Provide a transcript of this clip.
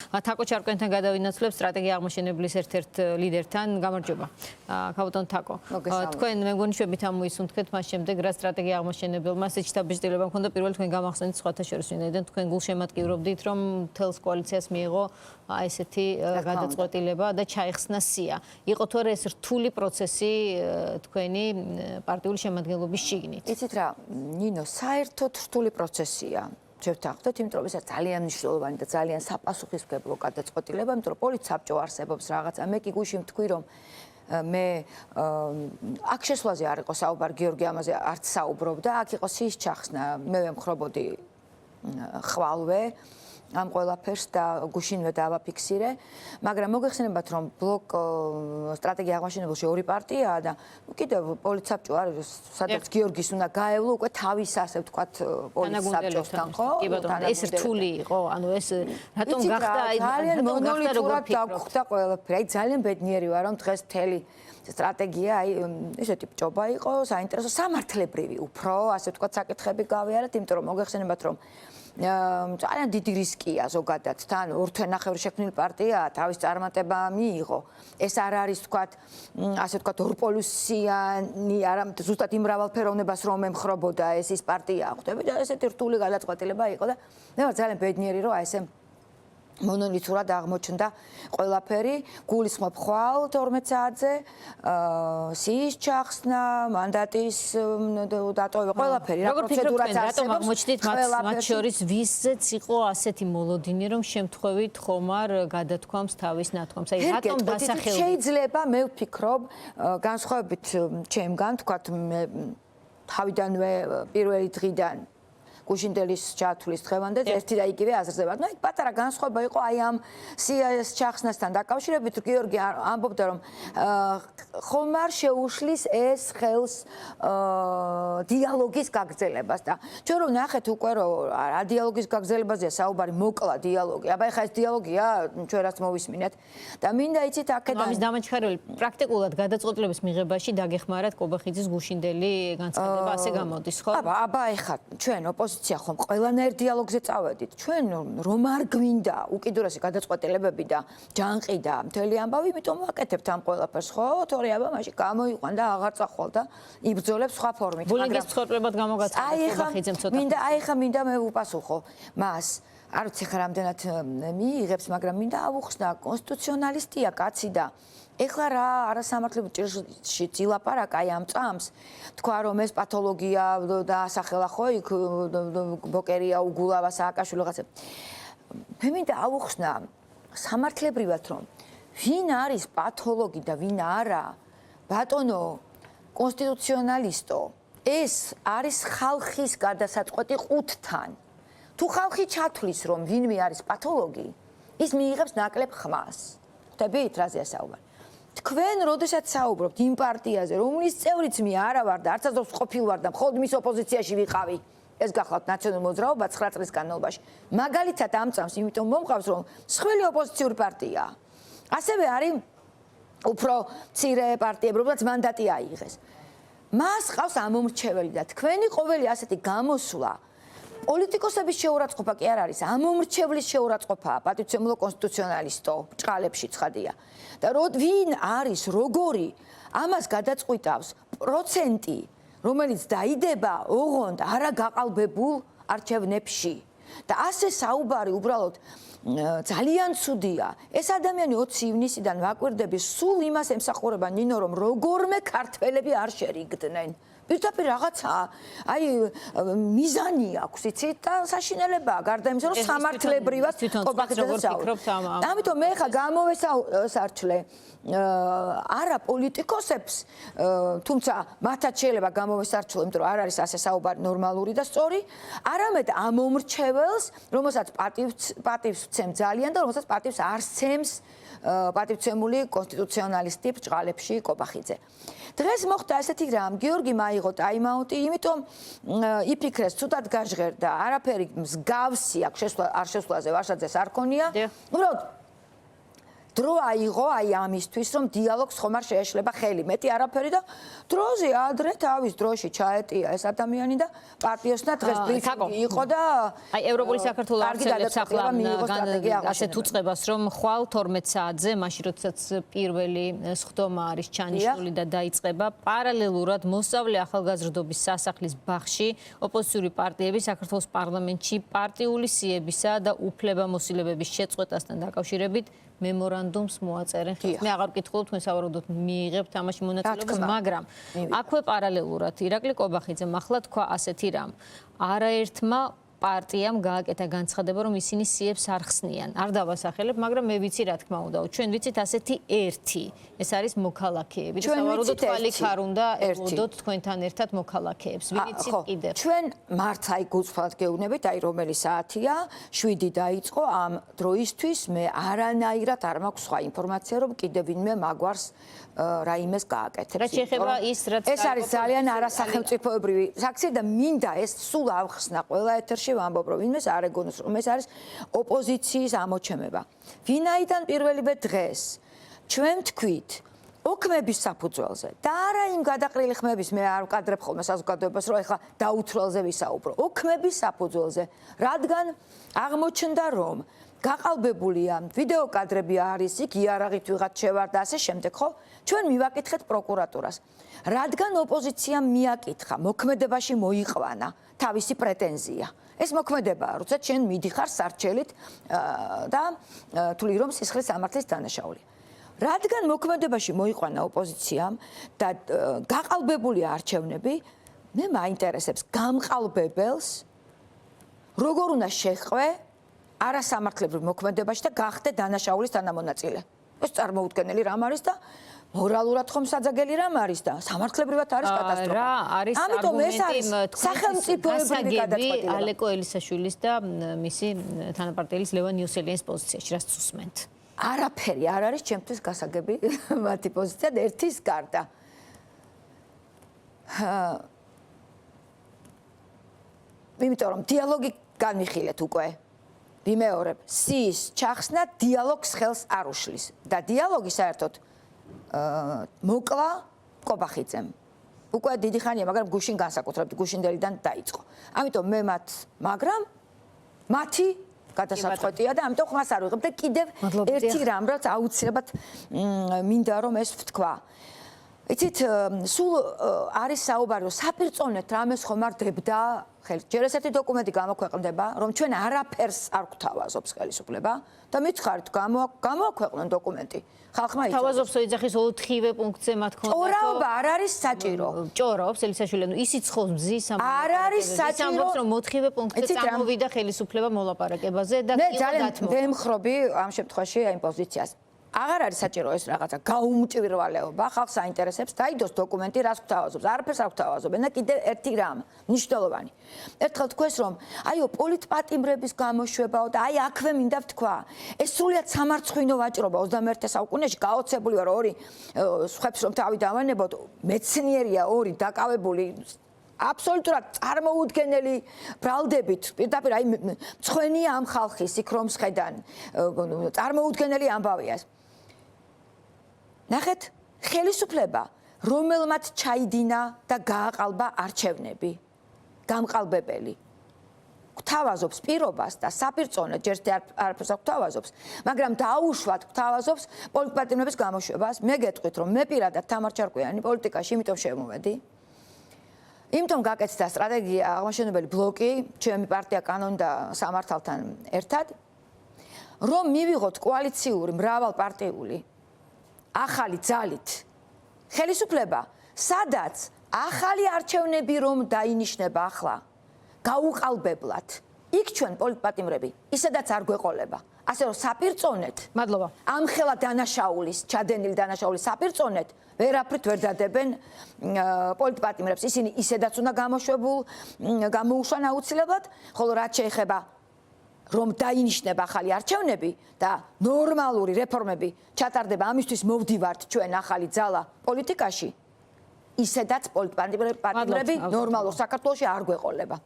თაკო ჩარკვენთან გადავინაცვლებ სტრატეგია აღმაშენებლის ერთ-ერთ ლიდერთან. გამარჯობა. ქაუტონ თაკო. თქვენ მე მგონი შვებით ამოისუნთქეთ მას შემდეგ რა სტრატეგია აღმაშენებელმა ესეთი დაბეჭდილება მქონდა პირველ თქვენ გამახსენეთ სხვათა შორის ვინაიდან თქვენ გულშემატკივრობდით რომ თელს კოალიციას მიიღო ესეთი გადაწყვეტილება და ჩაიხსნა სია. იყო თუ არა ეს რთული პროცესი თქვენი პარტიული შემადგენლობის შიგნით? იცით რა, ნინო, საერთოდ რთული პროცესია. შევთანხმდეთ, იმიტომ რომ ეს ძალიან მნიშვნელოვანი და ძალიან საპასუხისმგებლო გადაწყვეტილება, იმიტომ რომ პოლიტსაბჭო არსებობს რაღაცა. მე კი გუშინ ვთქვი, რომ მე აქ შესვლაზე არ იყო საუბარი, გიორგი ამაზე არც საუბრობდა, აქ იყო სიის ჩახსნა, მე ვემხრობოდი ხვალვე ამ ყველაფერს და გუშინვე დავაფიქსირე, მაგრამ მოგეხსენებათ, რომ ბლოკ სტრატეგია აღმაშენებელში ორი პარტიაა და კიდევ პოლიტსაბჭო არის, სადაც გიორგის უნდა გაევლო უკვე თავის ასე ვთქვათ პოლიტსაბჭოსთან, ხო? კი ბატონო, ეს რთული იყო, ანუ ეს რატომ გახდა აი ძალიან მონოლითურად დაგხვდა ყველაფერი. აი ძალიან ბედნიერი ვარ, რომ დღეს მთელი სტრატეგია აი ესეთი ბჭობა იყო, საინტერესო სამართლებრივი უფრო, ასე ვთქვათ, საკითხები გავიარეთ, იმიტომ რომ მოგეხსენებათ, რომ ძალიან დიდი რისკია ზოგადად თან ორთვენახევრი შექმნილი პარტიაა თავის წარმატება მიიღო ეს არ არის ვთქვათ ასე ვთქვათ ორპოლუსიანი არამედ ზუსტად იმ მრავალფეროვნებას რომ ემხრობოდა ეს ის პარტია ხვდები და ესეთი რთული გადაწყვეტილება იყო და მე ვარ ძალიან ბედნიერი რომ აი ესე მონოლითურად აღმოჩნდა ყველაფერი გულისხმობ ხვალ 12 საათზე სიის ჩახსნა მანდატის დატოვება ყველაფერი რა პროცედურაც არსებობს რატომ აღმოჩნდით მათ შორის ვისზეც იყო ასეთი მოლოდინი რომ შემთხვევით ხომარ გადათქვამს თავის ნათქვამს აი რატომ დასახელდა შეიძლება მე ვფიქრობ განსხვავებით ჩემგან თქვათ მე თავიდანვე პირველი დღიდან გუშინდელის ჩათვლის დღევანდელ ერთი და იგივე აზრზე ვარ. ნუ იქ პატარა განსხვავება იყო აი ამ სიას ჩახსნასთან დაკავშირებით გიორგი ამბობდა რომ ხომარ შეუშლის ეს ხელს დიალოგის გაგრძელებას და ჩვენ რომ ნახეთ უკვე რომ რა დიალოგის გაგრძელებაზეა საუბარი მოკლა დიალოგი. აბა ეხა ეს დიალოგია ჩვენ რაც მოვისმინეთ და მინდა იცით აქედან ამის დამაჩქარებელი პრაქტიკულად გადაწყვეტილების მიღებაში დაგეხმარათ კობახიძის გუშინდელი განცხადება ასე გამოდის ხო? აბა ეხა ჩვენ ხომ ყველანაირ დიალოგზე წავედით. ჩვენ რომ არ გვინდა უკიდურესი გადაწყვეტილებები და ჯანყი და მთელი ამბავი, იმიტომ ვაკეთებთ ამ ყველაფერს, ხო? თორე აბა მაშინ გამოიყვან და აღარ წახვალ და იბრძოლებს სხვა ფორმით. ბულინგის ცხოვრებად გამოგაცხადა კობახიძემ ცოტა. მინდა მე ვუპასუხო მას. არ ვიცი ხა რამდენად მიიღებს, მაგრამ მინდა ავუხსნა კონსტიტუციონალისტია კაცი და ეხლა რა არასამართლებრივ ჭირში წილაპარაკა აი ამ წამს თქვა რომ ეს პათოლოგია და ასახელა ხო იქ ბოკერია უგულავა სააკაშვილი რაღაცა მე მინდა ავუხსნა სამართლებრივად რომ ვინ არის პათოლოგი და ვინ არა ბატონო კონსტიტუციონალისტო ეს არის ხალხის გადასაწყვეტი ყუთთან თუ ხალხი ჩათვლის რომ ვინმე არის პათოლოგი ის მიიღებს ნაკლებ ხმას ხვდებით რაზეა საუბარი თქვენ როდესაც საუბრობთ იმ პარტიაზე, რომლის წევრიც მე არა ვარ და არც აზრობს ყოფილ ვარ და მხოლოდ მის ოპოზიციაში ვიყავი. ეს გახლავთ ნაციონალურ მოძრაობა 9 წლის განმავლობაში. მაგალითად ამ წამს, იმიტომ მომყავს რომ სხველი ოპოზიციური პარტიაა. ასევე არის უფრო მცირე პარტიები, რომელსაც მანდატი აიღეს. მას ყავს ამომრჩეველი და თქვენი ყოველი ასეთი გამოსვლა პოლიტიკოსების შეურაცხყოფა კი არ არის, ამომრჩევლის შეურაცხყოფაა, პატივცემულო კონსტიტუციონალისტო, ბრჭყალებში ცხადია. და ვინ არის, როგორი, ამას გადაწყვიტავს პროცენტი, რომელიც დაიდება ოღონდ არაგაყალბებულ არჩევნებში. და ასე საუბარი უბრალოდ ძალიან ცუდია. ეს ადამიანი 20 ივნისიდან ვაკვირდები სულ იმას ემსახურება ნინო რომ როგორმე ქართველები არ შერიგდნენ. პირდაპირ რაღაცა აი მიზანი აქვს იცით და საშინელებაა გარდა იმისა რომ სამართლებრივად კობახიძეზე საუბრობთ ამიტომ მე ხა გამოვესარჩლე არა პოლიტიკოსებს თუმცა მათაც შეიძლება გამოვესარჩლო იმიტომ რომ არ არის ასე საუბარი ნორმალური და სწორი არამედ ამომრჩეველს რომელსაც პატივს ვცემ ძალიან და რომელსაც პატივს არ სცემს პატივცემული კონსტიტუციონალისტი ბრჭყალებში კობახიძე დღეს მოხდა ესეთი რამ გიორგი მაიღო ტაიმაუტი იმიტომ იფიქრეს ცუდად გაჟღერდა არაფერი მსგავსი აქ არ შესვლაზე ვარშაძეს არ ქონია უბრალოდ დრო აიღო აი ამისთვის, რომ დიალოგს ხომ არ შეეშლება ხელი, მეტი არაფერი და დროზე ადრე თავის დროში ჩაეტია ეს ადამიანი და პარტიოსთან დღეს ბრიფინგი იყო და აი ევროპული საქართველოს არცელებს ახლა ასეთ უწყებას რომ ხვალ 12 საათზე მაშინ როდესაც პირველი სხდომა არის ჩანიშნული და დაიწყება პარალელურად მოსწავლე ახალგაზრდობის სასახლის ბაღში ოპოზიციური პარტიები საქართველოს პარლამენტში პარტიული სიებისა და უფლებამოსილებების შეწყვეტასთან დაკავშირებით მემორანდუმს მოაწერენ. მე აღარ ვკითხულობ თქვენ სავარაუდოდ მიიღებთ ამაში მონაწილეობას, მაგრამ აქვე პარალელურად ირაკლი კობახიძემ ახლა თქვა ასეთი რამ. არაერთმა პარტიამ გააკეთა განცხადება, რომ ისინი სიებს არ ხსნიან. არ დავასახელებ, მაგრამ მე ვიცი რა თქმა უნდა. ჩვენ ვიცით ასეთი ერთი. ეს არის მოქალაქეები. სავარაუდოდ თვალი ხარ უნდა ელოდოთ თქვენთან ერთად მოქალაქეებს. ვიცით კიდევ. ჩვენ მართ აი გუცფად გეუბნებით, აი რომელი საათია, 7 დაიწყო ამ დროისთვის მე არანაირად არ მაქვს სხვა ინფორმაცია, რომ კიდევ ვინმე მაგვარს რაიმეს გააკეთებს. რაც შეეხება ის რაც ეს არის ძალიან არასახელმწიფოებრივი საქციე და მინდა ეს სულ ავხსნა ყველა ეთერში ვამბობ, რომ ვინმეს არ ეგონოს, რომ ეს არის ოპოზიციის ამოჩემება. ვინაიდან პირველივე დღეს ჩვენ თქვით ოქმების საფუძველზე და არა იმ გადაყრილი ხმების მე არ ვკადრებ ხოლმე საზოგადოებას რომ ეხლა დაუთრელზე ვისაუბრო ოქმების საფუძველზე რადგან აღმოჩნდა რომ გაყალბებულია ვიდეო კადრები არის იქ იარაღით ვიღაც შევარ და ასე შემდეგ ხო ჩვენ მივაკითხეთ პროკურატურას რადგან ოპოზიციამ მიაკითხა მოქმედებაში მოიყვანა თავისი პრეტენზია ეს მოქმედებაა როცა ჩვენ მიდიხარ სარჩელით და თვლი რომ სისხლის სამართლის დანაშაულია რადგან მოქმედებაში მოიყვანა ოპოზიციამ და გაყალბებულია არჩევნები მე მაინტერესებს გამყალბებელს როგორ უნდა შეხვე არასამართლებრივ მოქმედებაში და გახდე დანაშაულის თანამონაწილე ეს წარმოუდგენელი რამ არის და მორალურად ხომ საძაგელი რამ არის და სამართლებრივად არის კატასტროფა რა არის ამიტომ ეს არის სახელმწიფოებრივი გადაწყვეტილება ალეკო ელისაშვილის და მისი თანაპარტიელის ლევან იოსელიანის პოზიციაში რაც უსმენთ არაფერი არ არის ჩემთვის გასაგები მათი პოზიცია და ერთის გარდა. იმიტომ რომ დიალოგი განვიხილეთ უკვე. ვიმეორებ, სიის ჩახსნა დიალოგს ხელს არ უშლის და დიალოგი საერთოდ მოკლა კობახიძემ. უკვე დიდი ხანია, მაგრამ გუშინ განსაკუთრებით გუშინდელიდან დაიწყო. ამიტომ მე მაგრამ მათი გადასაწყვეტია და ამიტომ ხმას არ ვიღებ და კიდევ ერთი რამ რაც აუცილებლად მინდა რომ ეს ვთქვა. იცით, სულ არის საუბარი რომ საპირწონეთ რამეს ხომ არ დებდა ხელი. ჯერ ესეთი დოკუმენტი გამოქვეყნდება, რომ ჩვენ არაფერს არ გვთავაზობს ხელისუფლება და მითხარით გამოაქვეყნონ დოკუმენტი. ხალხმა იცოდეს. თავაზობს ოიძახის 4-ვე პუნქტზე მათ ქონდა. ჭორაობა არ არის საჭირო. ჭორაობს ელისაშვილი, ისიც ხოლმე მზის ამ არ არის საჭირო, რომ 4-ვე პუნქტზე წამოვიდა ხელისუფლება მოლაპარაკებაზე და მე ძალიან ვემხრობი ამ შემთხვევაში აი პოზიციას. აღარ არის საჭირო ეს რაღაცა გაუმჭვირვალეობა, ხალხს აინტერესებს, დაიდოს დოკუმენტი, რას გვთავაზობს, არაფერს არ გვთავაზობენ და კიდევ ერთი რამ, მნიშვნელოვანი. ერთხელ თქვეს რომ აიო პოლიტპატიმრების გამოშვებაო და აი აქვე მინდა ვთქვა, ეს სრულიად სამარცხვინო ვაჭრობა 21 საუკუნეში გაოცებული ვარ ორი სხვებს რომ თავი დავანებოთ, მეცნიერია ორი დაკავებული აბსოლუტურად წარმოუდგენელი ბრალდებით პირდაპირ აი მწვენია ამ ხალხის იქ რომ შედან წარმოუდგენელი ამბავია ნახეთ ხელისუფლება რომელმაც ჩაიდინა და გააყალბა არჩევნები გამყალბებელი გვთავაზობს პირობას და საპირწონედ ჯერ არაფერს გვთავაზობს მაგრამ დაუშვათ გვთავაზობს პოლიტპატიმრების გამოშვებას მე გეტყვით რომ მე პირადად თამარ ჩარკვიანი პოლიტიკაში იმიტომ შემოვედი იმიტომ გაკეთდა სტრატეგია აღმაშენებელი ბლოკი, ჩემი პარტია კანონი და სამართალთან ერთად, რომ მივიღოთ კოალიციური მრავალპარტიული ახალი ძალით ხელისუფლება, სადაც ახალი არჩევნები რომ დაინიშნება ახლა, გაუყალბებლად. იქ ჩვენ პოლიტპატიმრები ისედაც არ გვეყოლება. ასე რომ საპირწონეთ. მადლობა. ამხელა დანაშაულის, ჩადენილი დანაშაულის საპირწონეთ ვერაფრით ვერ დადებენ პოლიტპატიმრებს. ისინი ისედაც უნდა გამოუშვან აუცილებლად, ხოლო რაც შეეხება რომ დაინიშნება ახალი არჩევნები და ნორმალური რეფორმები ჩატარდება, ამისთვის მოვდივართ ჩვენ ახალი ძალა პოლიტიკაში. ისედაც პოლიტპატიმრები ნორმალურ საქართველოში არ გვეყოლება.